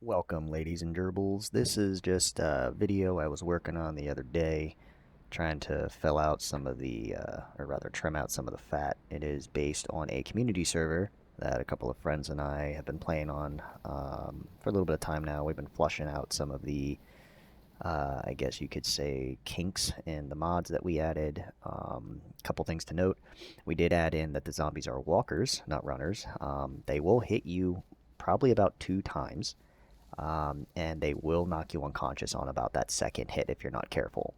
Welcome, ladies and gerbils. This is just a video I was working on the other day, trying to fill out some of the, or rather trim out some of the fat. It is based on a community server that a couple of friends and I have been playing on for a little bit of time now. We've been flushing out some of the, I guess you could say, kinks in the mods that we added. Couple things to note. We did add in that the zombies are walkers, not runners. They will hit you probably about 2 times and they will knock you unconscious on about that second hit if you're not careful.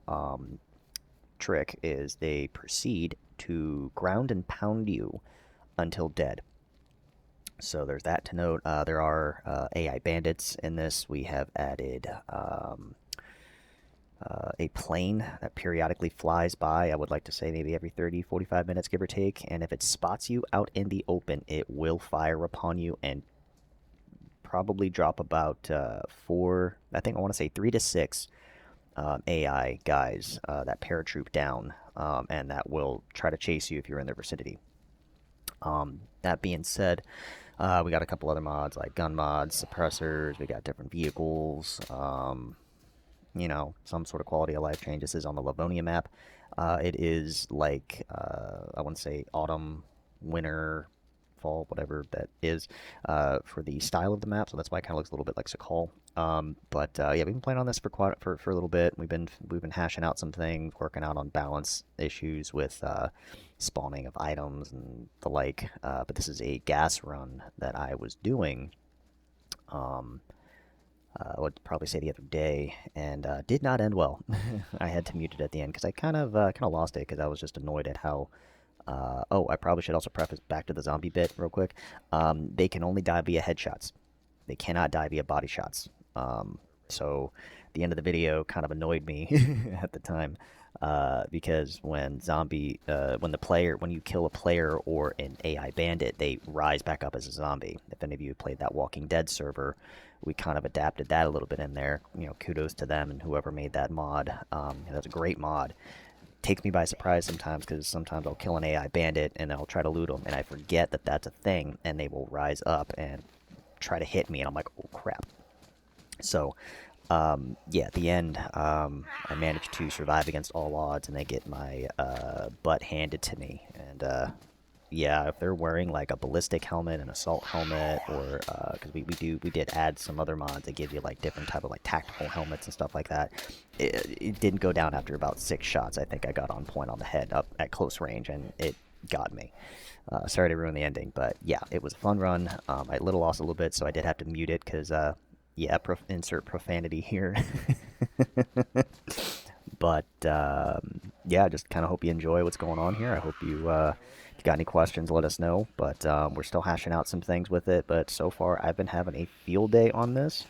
Trick is they proceed to ground and pound you until dead. So there's that to note. There are AI bandits in this. We have added a plane that periodically flies by. I would like to say maybe every 30, 45 minutes, give or take. And if it spots you out in the open, it will fire upon you and probably drop about four, I think I want to say 3 to 6 AI guys that paratroop down, and that will try to chase you if you're in their vicinity. That being said, we got a couple other mods like gun mods, suppressors, we got different vehicles, some sort of quality of life change. This is on the Livonia map. It is like, I want to say autumn, winter, fall, whatever that is, for the style of the map. So that's why it kind of looks a little bit like Sakal. But yeah, we've been playing on this for a little bit. We've been hashing out some things, working out on balance issues with spawning of items and the like. But this is a gas run that I was doing. I would probably say the other day, and did not end well. I had to mute it at the end because I kind of lost it because I was just annoyed at how. Oh, I probably should also preface back to the zombie bit real quick. They can only die via headshots. They cannot die via body shots. So the end of the video kind of annoyed me at the time because when you kill a player or an AI bandit, they rise back up as a zombie. If any of you played that Walking Dead server, we kind of adapted that a little bit in there. Kudos to them and whoever made that mod. That's a great mod. Takes me by surprise sometimes because sometimes I'll kill an AI bandit and I'll try to loot them and I forget that that's a thing and they will rise up and try to hit me and I'm like, oh crap. So yeah, at the end, I managed to survive against all odds and they get my butt handed to me. And yeah, if they're wearing like a ballistic helmet, an assault helmet, or because we did add some other mods that give you like different type of like tactical helmets and stuff like that. It didn't go down after about 6 shots. I think I got on point on the head up at close range, and it got me. Sorry to ruin the ending, but yeah, it was a fun run. I lost a little bit, so I did have to mute it because yeah, insert profanity here. But yeah, just kind of hope you enjoy what's going on here. I hope if you got any questions, let us know. But we're still hashing out some things with it. But so far, I've been having a field day on this.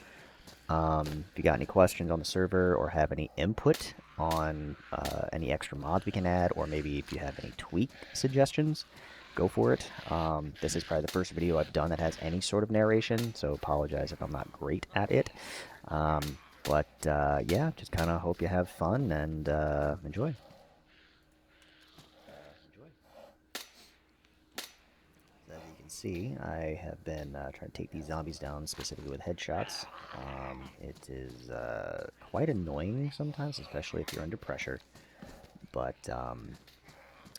If you got any questions on the server or have any input on any extra mods we can add, or maybe if you have any tweak suggestions, go for it. This is probably the first video I've done that has any sort of narration, so apologize if I'm not great at it. But yeah, just kind of hope you have fun and enjoy. As you can see, I have been trying to take these zombies down specifically with headshots. It is quite annoying sometimes, especially if you're under pressure. But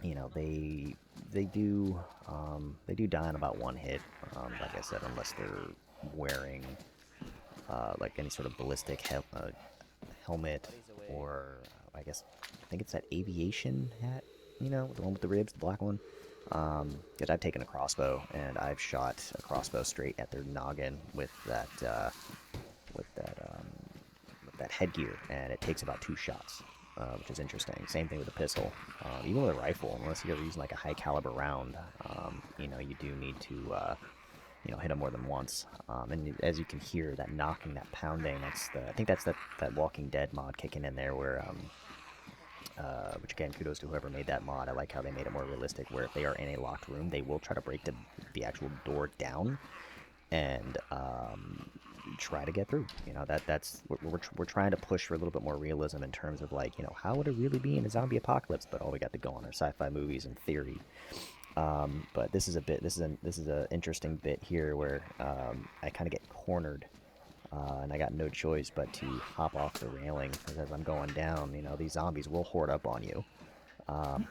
they do die in about one hit. Like I said, unless they're wearing like any sort of ballistic helmet, or I guess I think it's that aviation hat, the one with the ribs, the black one. Because I've taken a crossbow and I've shot a crossbow straight at their noggin with with that with that headgear, and it takes about 2 shots. Which is interesting. Same thing with a pistol. Even with a rifle, unless you're using like a high caliber round, you do need to hit them more than once. And as you can hear, that knocking, that pounding, I think that's that Walking Dead mod kicking in there, where which again, kudos to whoever made that mod. I like how they made it more realistic, where if they are in a locked room, they will try to break the actual door down and try to get through. That's we're trying to push for a little bit more realism in terms of like, how would it really be in a zombie apocalypse? But all we got to go on are sci-fi movies and theory. But this is an interesting bit here where I kind of get cornered and I got no choice but to hop off the railing because as I'm going down, you know, these zombies will horde up on you.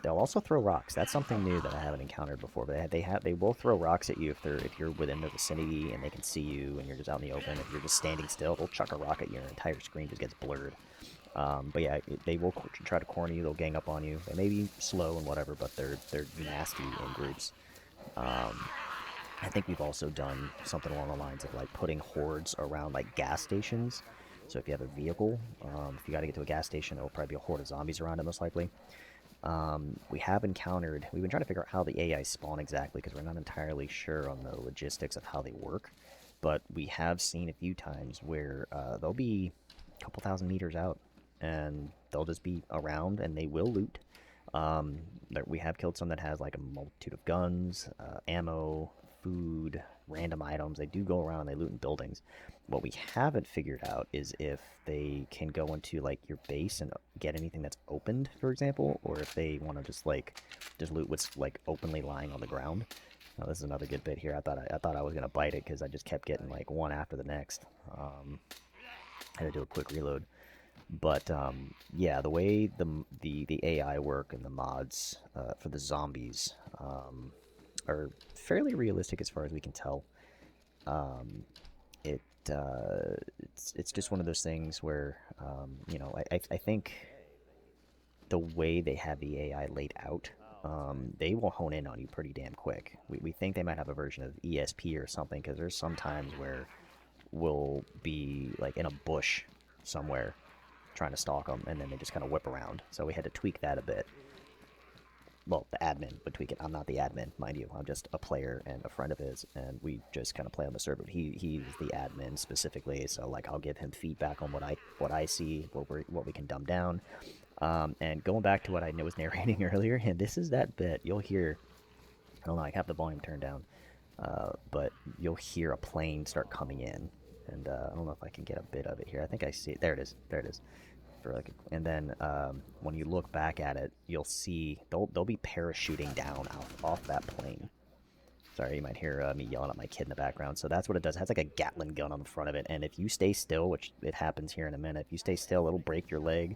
They'll also throw rocks. That's something new that I haven't encountered before. But they will throw rocks at you if you're within their vicinity and they can see you and you're just out in the open. If you're just standing still, they'll chuck a rock at you and your entire screen just gets blurred. But yeah, they will try to corner you. They'll gang up on you. They may be slow and whatever, but they're nasty in groups. I think we've also done something along the lines of like putting hordes around like gas stations. So if you have a vehicle, if you got to get to a gas station, there will probably be a horde of zombies around it most likely. We've been trying to figure out how the AI spawn exactly because we're not entirely sure on the logistics of how they work. But we have seen a few times where they'll be a couple thousand meters out and they'll just be around and they will loot. We have killed some that has like a multitude of guns, ammo, food, random items. They do go around and they loot in buildings. What we haven't figured out is if they can go into like your base and get anything that's opened, for example, or if they want to just loot what's like openly lying on the ground. Now, this is another good bit here. I thought I was gonna bite it because I just kept getting like one after the next. I had to do a quick reload. But yeah, the way the AI work and the mods for the zombies are fairly realistic as far as we can tell. Um, it it's just one of those things where you know I think the way they have the AI laid out, they will hone in on you pretty damn quick. We think they might have a version of ESP or something because there's some times where we'll be like in a bush somewhere trying to stalk them, and then they just kind of whip around. So we had to tweak that a bit. Well, the admin would tweak it. I'm not the admin, mind you. I'm just a player and a friend of his, and we just kind of play on the server. He's the admin specifically, so like I'll give him feedback on what I see, what we can dumb down. And going back to what I was narrating earlier, and this is that bit you'll hear. I don't know. I have the volume turned down, but you'll hear a plane start coming in, and I don't know if I can get a bit of it here. I think I see it. There it is. There it is. For like, and then when you look back at it, you'll see they'll be parachuting down off that plane. Sorry, you might hear me yelling at my kid in the background. So that's what it does. It has like a Gatling gun on the front of it, and if you stay still, which it happens here in a minute, if you stay still, it'll break your leg.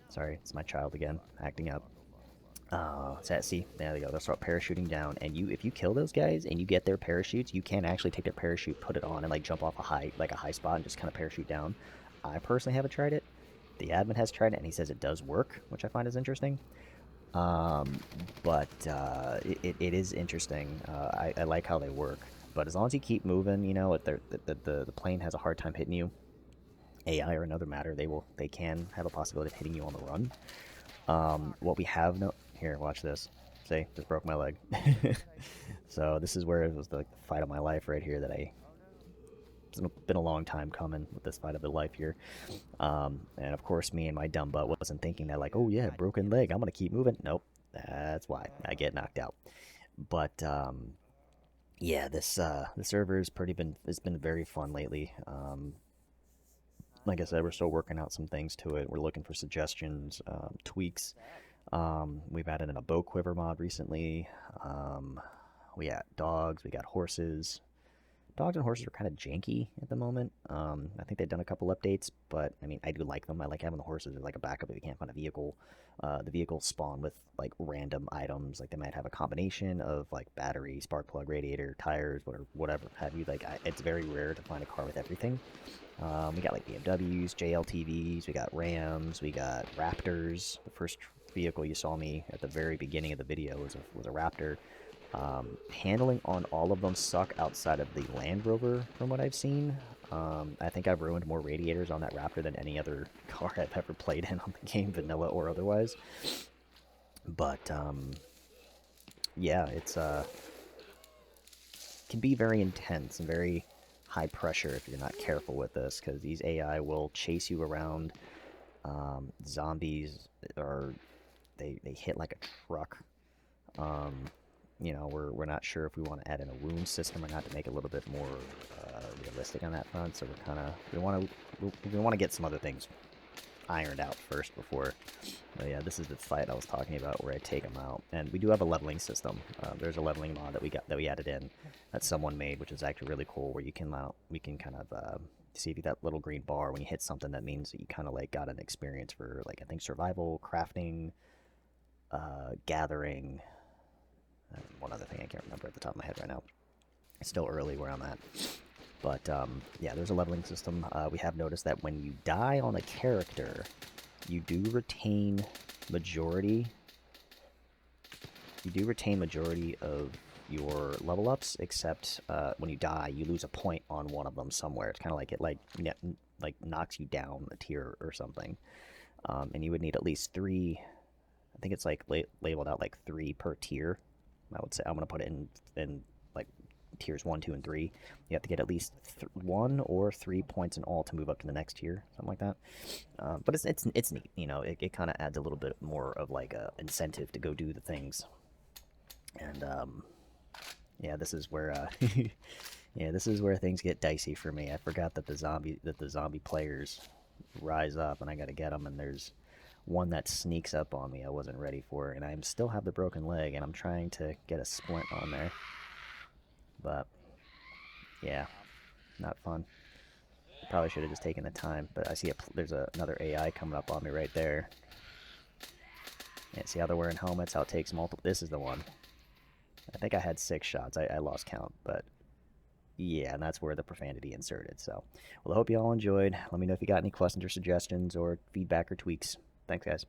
Sorry, it's my child again, acting up. See, there you go. They'll start parachuting down, and if you kill those guys and you get their parachutes, you can actually take their parachute, put it on, and like jump off a high spot and just kind of parachute down. I personally haven't tried it. The admin has tried it, and he says it does work, which I find is interesting. But it is interesting. I like how they work. But as long as you keep moving, you know, the plane has a hard time hitting you. AI or another matter, they can have a possibility of hitting you on the run. What we have no here, watch this. See, just broke my leg. So this is where it was the fight of my life right here that it's been a long time coming with this fight of the life here. And of course, me and my dumb butt wasn't thinking that like, oh yeah, broken leg, I'm gonna keep moving. Nope, that's why I get knocked out. But yeah, the server it's been very fun lately. Like I said, we're still working out some things to it. We're looking for suggestions, tweaks. We've added in a bow quiver mod recently. We got dogs, we got horses. Dogs and horses are kind of janky at the moment. I think they've done a couple updates, but I mean, I do like them. I like having the horses as like a backup if you can't find a vehicle. The vehicles spawn with like random items. Like they might have a combination of like battery, spark plug, radiator, tires, whatever have you. It's very rare to find a car with everything. We got like BMWs, JLTVs, we got Rams, we got Raptors. The first vehicle you saw me at the very beginning of the video was a Raptor. Handling on all of them suck outside of the Land Rover from what I've seen. I think I've ruined more radiators on that Raptor than any other car I've ever played in on the game, vanilla or otherwise. But yeah, it's can be very intense and very high pressure if you're not careful with this, because these AI will chase you around. Zombies they hit like a truck. You know, we're not sure if we want to add in a wound system or not to make it a little bit more realistic on that front. So we want to get some other things ironed out first before. But yeah, this is the fight I was talking about where I take them out, and we do have a leveling system. There's a leveling mod that we added in that someone made, which is actually really cool. Where we can kind of see if you that little green bar when you hit something, that means that you kind of like got an experience for like I think survival, crafting, gathering, and one other thing I can't remember at the top of my head right now. It's still early where I'm at. But yeah, there's a leveling system. We have noticed that when you die on a character, you do retain majority. You do retain majority of your level ups, except when you die, you lose a point on one of them somewhere. It's kind of like it like knocks you down a tier or something. And you would need at least 3. I think it's like labeled out like 3 per tier. I would say I'm gonna put it in like tiers 1, 2, and 3. You have to get at least 1 or 3 points in all to move up to the next tier, something like that. But it's neat, you know. It kind of adds a little bit more of like a incentive to go do the things. And yeah, this is where yeah, this is where things get dicey for me. I forgot that the zombie players rise up, and I gotta get them. And there's one that sneaks up on me I wasn't ready for, and I still have the broken leg, and I'm trying to get a splint on there. But yeah, not fun. Probably should have just taken the time, but I see there's another AI coming up on me right there. Yeah, see how they're wearing helmets? How it takes multiple. This is the one. I think I had 6 shots. I lost count, but yeah, and that's where the profanity inserted. So, well, I hope you all enjoyed. Let me know if you got any questions or suggestions or feedback or tweaks. Thanks, guys.